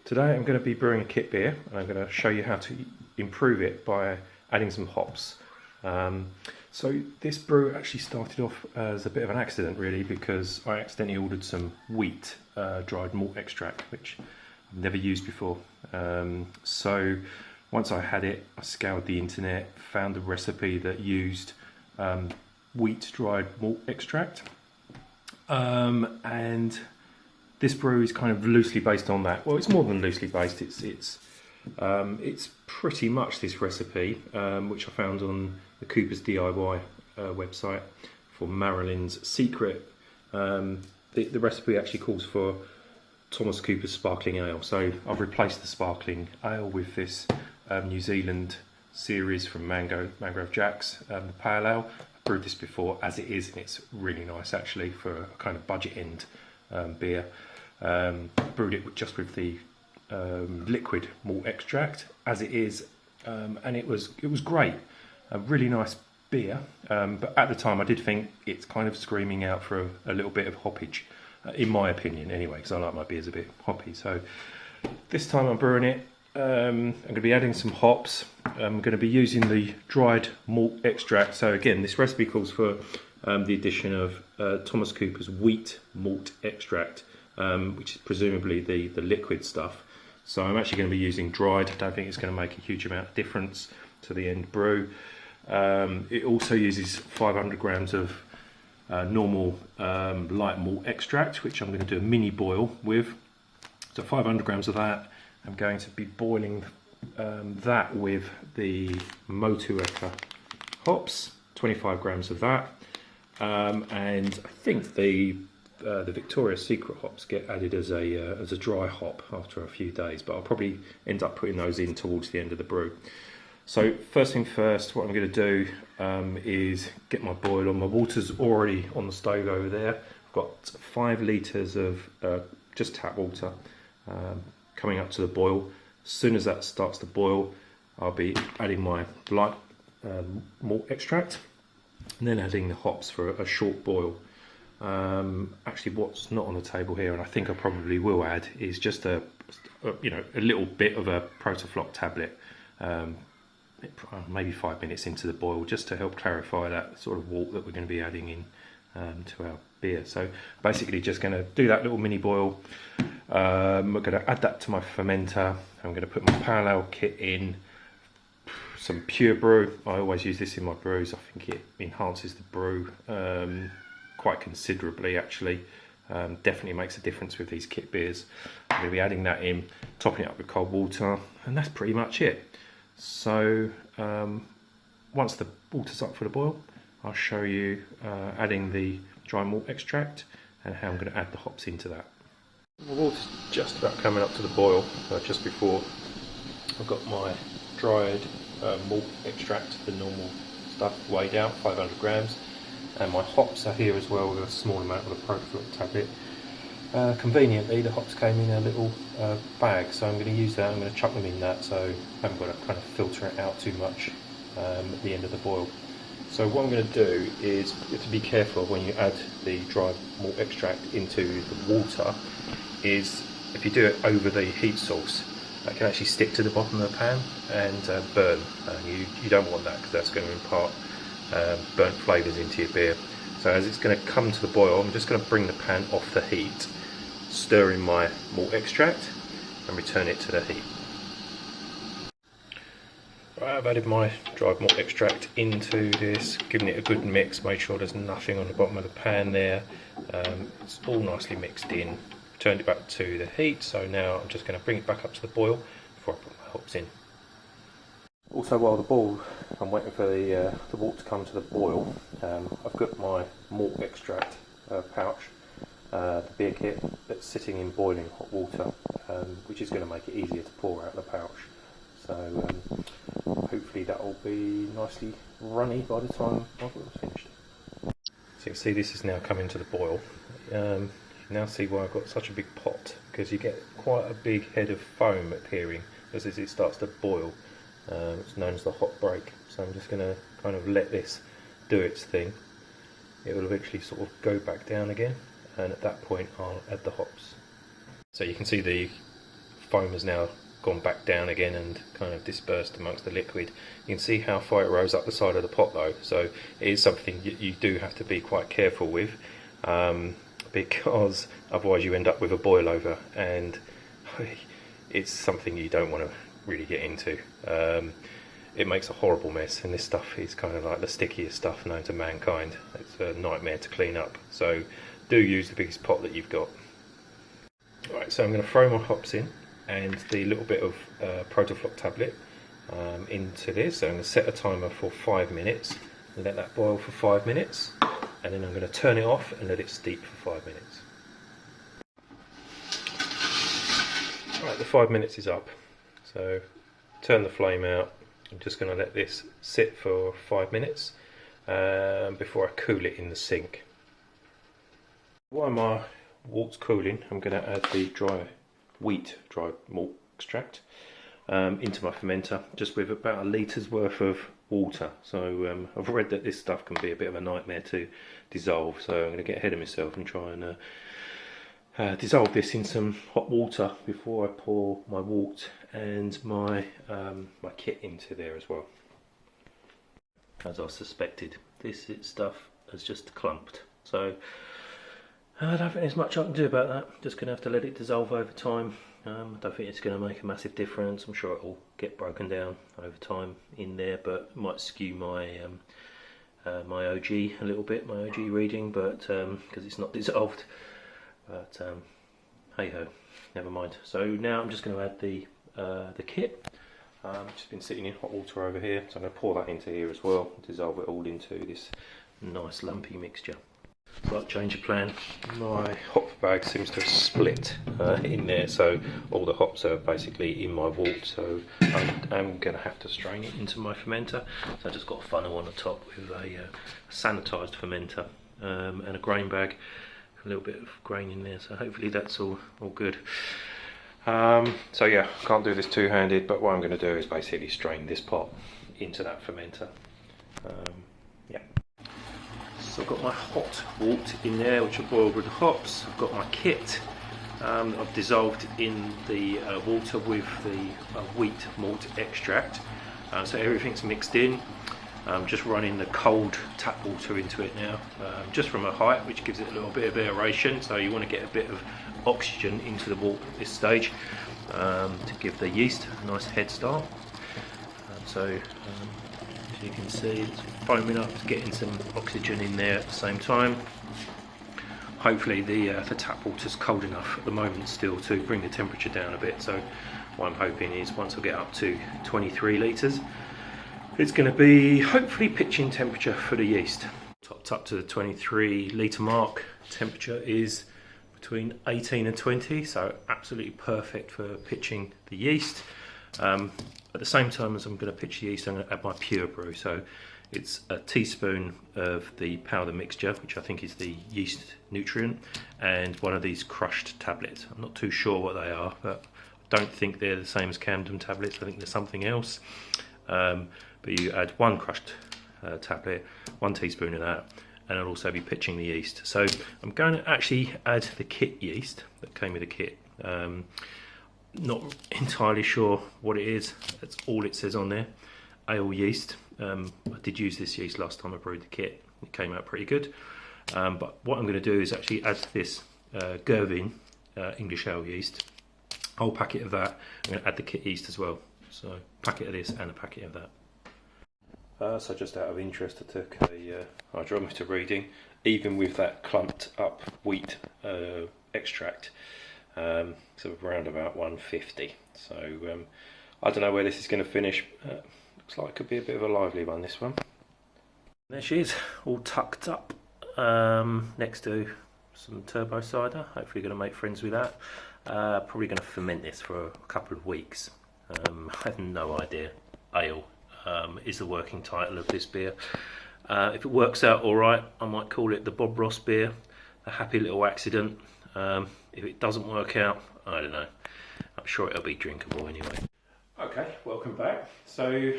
Today I'm going to be brewing a kit beer, and I'm going to show you how to improve it by adding some hops. So this brew actually started off as a bit of an accident really, because I accidentally ordered some wheat dried malt extract, which I've never used before. So once I had it, I scoured the internet, found a recipe that used wheat dried malt extract, and this brew is kind of loosely based on that. Well, it's more than loosely based. It's pretty much this recipe, which I found on the Cooper's DIY website for Marilyn's Secret. The recipe actually calls for Thomas Cooper's sparkling ale. So I've replaced the sparkling ale with this New Zealand series from Mangrove Jack's, the Pale Ale. I've brewed this before as it is, and it's really nice actually for a kind of budget end beer. Brewed it just with the liquid malt extract as it is, and it was great. A really nice beer, but at the time I did think it's kind of screaming out for a little bit of hoppage, in my opinion anyway, because I like my beers a bit hoppy. So this time I'm brewing it. I'm going to be adding some hops. I'm going to be using the dried malt extract. So again, this recipe calls for the addition of Thomas Cooper's wheat malt extract, which is presumably the liquid stuff. So I'm actually going to be using dried. I don't think it's going to make a huge amount of difference to the end brew. It also uses 500 grams of normal light malt extract, which I'm going to do a mini boil with. So 500 grams of that. I'm going to be boiling that with the Motueka hops, 25 grams of that. And I think the Victoria's Secret hops get added as a dry hop after a few days, but I'll probably end up putting those in towards the end of the brew. So first thing first, what I'm going to do is get my boil on. My water's already on the stove over there. I've got 5 litres of just tap water coming up to the boil. As soon as that starts to boil, I'll be adding my light malt extract and then adding the hops for a short boil. Actually, what's not on the table here, and I think I probably will add, is just a little bit of a Protafloc tablet, maybe 5 minutes into the boil, just to help clarify that sort of wort that we're going to be adding in to our beer. So basically, just going to do that little mini boil. We're going to add that to my fermenter. I'm going to put my Pale Ale kit in. Some pure brew. I always use this in my brews. I think it enhances the brew quite considerably actually. Definitely makes a difference with these kit beers. I'm going to be adding that in, topping it up with cold water, and that's pretty much it. So once the water's up for the boil, I'll show you adding the dry malt extract and how I'm going to add the hops into that. The water's just about coming up to the boil. Just before, I've got my dried malt extract, the normal stuff, weighed out, 500 grams. And my hops are here as well with a small amount of the Protafloc tablet. Conveniently, the hops came in a little bag, so I'm going to use that. I'm going to chuck them in that, so I haven't got to kind of filter it out too much at the end of the boil. So what I'm going to do is, you have to be careful when you add the dried malt extract into the water, is if you do it over the heat source, that can actually stick to the bottom of the pan and burn. You don't want that, because that's going to impart burnt flavours into your beer. So as it's going to come to the boil, I'm just going to bring the pan off the heat, stir in my malt extract and return it to the heat. Right, I've added my dried malt extract into this, given it a good mix, made sure there's nothing on the bottom of the pan there. It's all nicely mixed in, turned it back to the heat, so now I'm just going to bring it back up to the boil before I put my hops in. Also, while I'm waiting for the wort to come to the boil, I've got my malt extract pouch, the beer kit, that's sitting in boiling hot water, which is going to make it easier to pour out the pouch. So hopefully that will be nicely runny by the time I've finished. So you can see this is now coming to the boil. You can now see why I've got such a big pot, because you get quite a big head of foam appearing as it starts to boil. It's known as the hot break. So I'm just going to kind of let this do its thing. It will eventually sort of go back down again, and at that point I'll add the hops. So you can see the foam has now gone back down again and kind of dispersed amongst the liquid. You can see how far it rose up the side of the pot though, so it is something you do have to be quite careful with, because otherwise you end up with a boil over, and it's something you don't want to really get into. It makes a horrible mess, and this stuff is kind of like the stickiest stuff known to mankind. It's a nightmare to clean up, so do use the biggest pot that you've got. Right, so I'm going to throw my hops in and the little bit of Protofloc tablet into this. So I'm going to set a timer for 5 minutes and let that boil for 5 minutes, and then I'm going to turn it off and let it steep for 5 minutes. Right, the 5 minutes is up, so turn the flame out. I'm just going to let this sit for 5 minutes before I cool it in the sink. While my malt's cooling, I'm going to add the dry malt extract into my fermenter, just with about a litres worth of water. So I've read that this stuff can be a bit of a nightmare to dissolve, so I'm going to get ahead of myself and try and dissolve this in some hot water before I pour my malt and my kit into there as well. As I suspected, this stuff has just clumped, so I don't think there's much I can do about that. Just going to have to let it dissolve over time. I don't think it's going to make a massive difference. I'm sure it will get broken down over time in there, but it might skew my my OG a little bit, my OG reading, but because it's not dissolved. But hey ho, never mind. So now I'm just going to add the kit. Just been sitting in hot water over here, so I'm going to pour that into here as well, dissolve it all into this nice lumpy mixture. Slight change of plan. My hop bag seems to have split in there, so all the hops are basically in my malt, so I'm going to have to strain it into my fermenter. So I just got a funnel on the top with a sanitised fermenter and a grain bag, a little bit of grain in there, so hopefully that's all good. So yeah, can't do this two-handed, but what I'm going to do is basically strain this pot into that fermenter. Yeah. So I've got my hot malt in there, which I've boiled with the hops. I've got my kit I've dissolved in the water with the wheat malt extract. So everything's mixed in. I'm just running the cold tap water into it now, just from a height, which gives it a little bit of aeration. So you want to get a bit of oxygen into the malt at this stage to give the yeast a nice head start. As you can see, it's foaming up, it's getting some oxygen in there at the same time. Hopefully the tap water's cold enough at the moment still to bring the temperature down a bit. So what I'm hoping is once I get up to 23 litres, it's going to be hopefully pitching temperature for the yeast. Topped up to the 23 litre mark. Temperature is between 18 and 20, so absolutely perfect for pitching the yeast. At the same time as I'm going to pitch the yeast, I'm going to add my pure brew. So it's a teaspoon of the powder mixture, which I think is the yeast nutrient, and one of these crushed tablets. I'm not too sure what they are, but I don't think they're the same as Camden tablets. I think there's something else. But you add one crushed tablet, 1 teaspoon of that, and I'll also be pitching the yeast. So I'm going to actually add the kit yeast that came with the kit. Not entirely sure what it is. That's all it says on there. Ale yeast. I did use this yeast last time I brewed the kit. It came out pretty good. But what I'm going to do is actually add this Gervin English ale yeast. A whole packet of that. I'm going to add the kit yeast as well. So a packet of this and a packet of that. So just out of interest, I took a hydrometer reading, even with that clumped up wheat extract. So around about 150. So I don't know where this is going to finish. Looks like it could be a bit of a lively one, this one. There she is, all tucked up next to some turbo cider. Hopefully going to make friends with that. Probably going to ferment this for a couple of weeks. I have no idea. Ale is the working title of this beer. If it works out alright, I might call it the Bob Ross beer, a happy little accident. If it doesn't work out, I don't know. I'm sure it'll be drinkable anyway. Okay, welcome back. So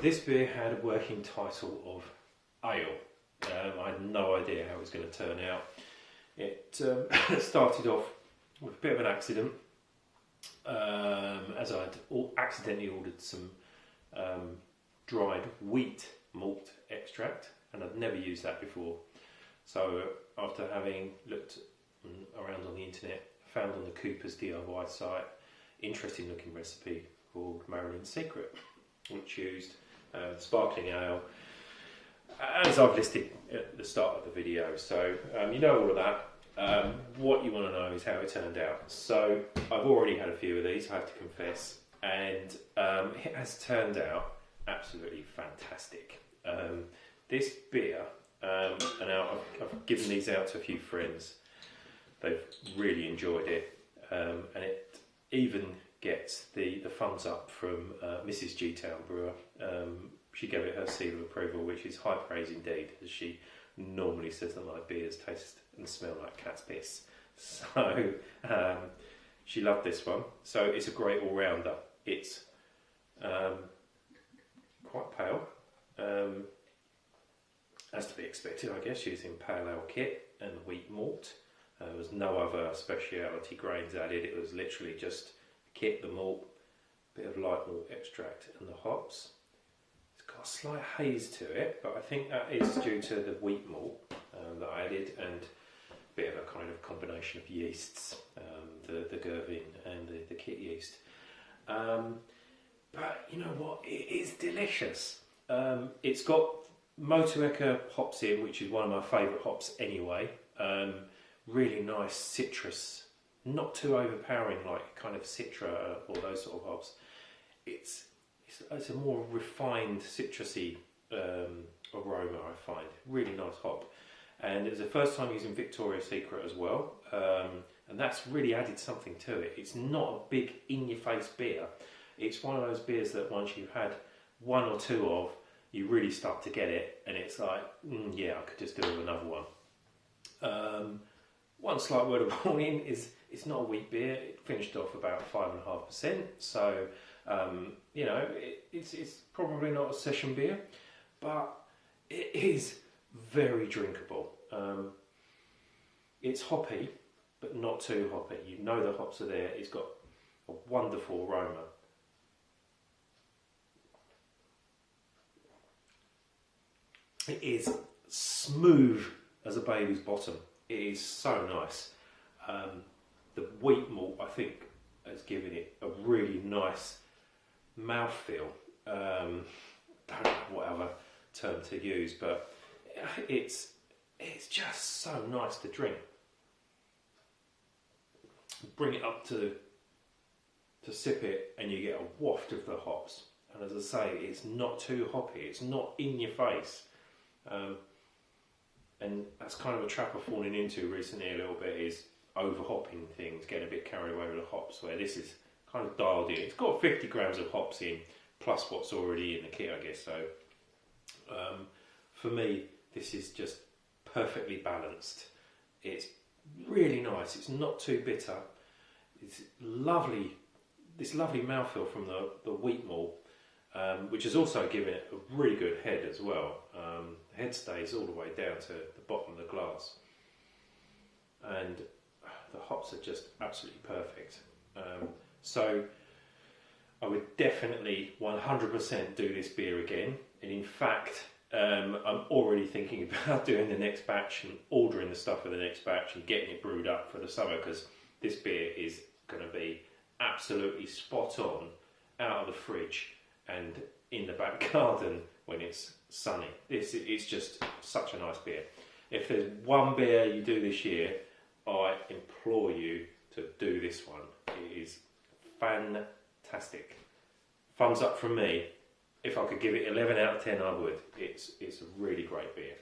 this beer had a working title of Ale. I had no idea how it was going to turn out. It started off with a bit of an accident. as I'd accidentally ordered some dried wheat malt extract, and I'd never used that before. So after having looked around on the internet, I found on the Cooper's DIY site interesting looking recipe called Marilyn's Secret, which used sparkling ale, as I've listed at the start of the video. So you know all of that. What you want to know is how it turned out. So I've already had a few of these, I have to confess, and it has turned out absolutely fantastic. This beer, and I've given these out to a few friends. They've really enjoyed it, and it even gets the thumbs up from Mrs. G-Town Brewer. She gave it her seal of approval, which is high praise indeed, as she normally says that my beers taste and smell like cat's piss. So she loved this one. So it's a great all-rounder. It's quite pale, as to be expected, I guess, using pale ale kit and wheat malt. There was no other speciality grains added. It was literally just kit, the malt, a bit of light malt extract and the hops. It's got a slight haze to it, but I think that is due to the wheat malt that I added, and a bit of a kind of combination of yeasts, the Gervin and the Kit yeast. But you know what, it is delicious. It's got Motueka hops in, which is one of my favourite hops anyway. Really nice citrus, not too overpowering like kind of Citra or those sort of hops. It's a more refined citrusy aroma, I find. Really nice hop. And it was the first time using Victoria's Secret as well, and that's really added something to it. It's not a big in-your-face beer. It's one of those beers that once you've had one or two of, you really start to get it, and it's like, yeah, I could just do with another one. One slight word of warning is it's not a wheat beer. It finished off about 5.5%, so you know, it's probably not a session beer, but it is very drinkable. It's hoppy, but not too hoppy. You know the hops are there. It's got a wonderful aroma. It is smooth as a baby's bottom. It is so nice. The wheat malt, I think, has given it a really nice mouthfeel. Don't know what other term to use, but it's just so nice to drink. Bring it up to sip it, and you get a waft of the hops. And as I say, it's not too hoppy. It's not in your face. And that's kind of a trap I've fallen into recently a little bit, is over hopping things, getting a bit carried away with the hops, where this is kind of dialed in. It's got 50 grams of hops in, plus what's already in the kit, I guess. So for me, this is just perfectly balanced. It's really nice. It's not too bitter. It's lovely. This lovely mouthfeel from the wheat malt, which has also given it a really good head as well. The head stays all the way down to the bottom of the glass, and the hops are just absolutely perfect. So I would definitely 100% do this beer again, and in fact I'm already thinking about doing the next batch and ordering the stuff for the next batch and getting it brewed up for the summer, because this beer is going to be absolutely spot on out of the fridge and in the back garden when it's sunny. This is just such a nice beer. If there's one beer you do this year, I implore you to do this one. It is fantastic. Thumbs up from me. If I could give it 11 out of 10, I would. It's a really great beer.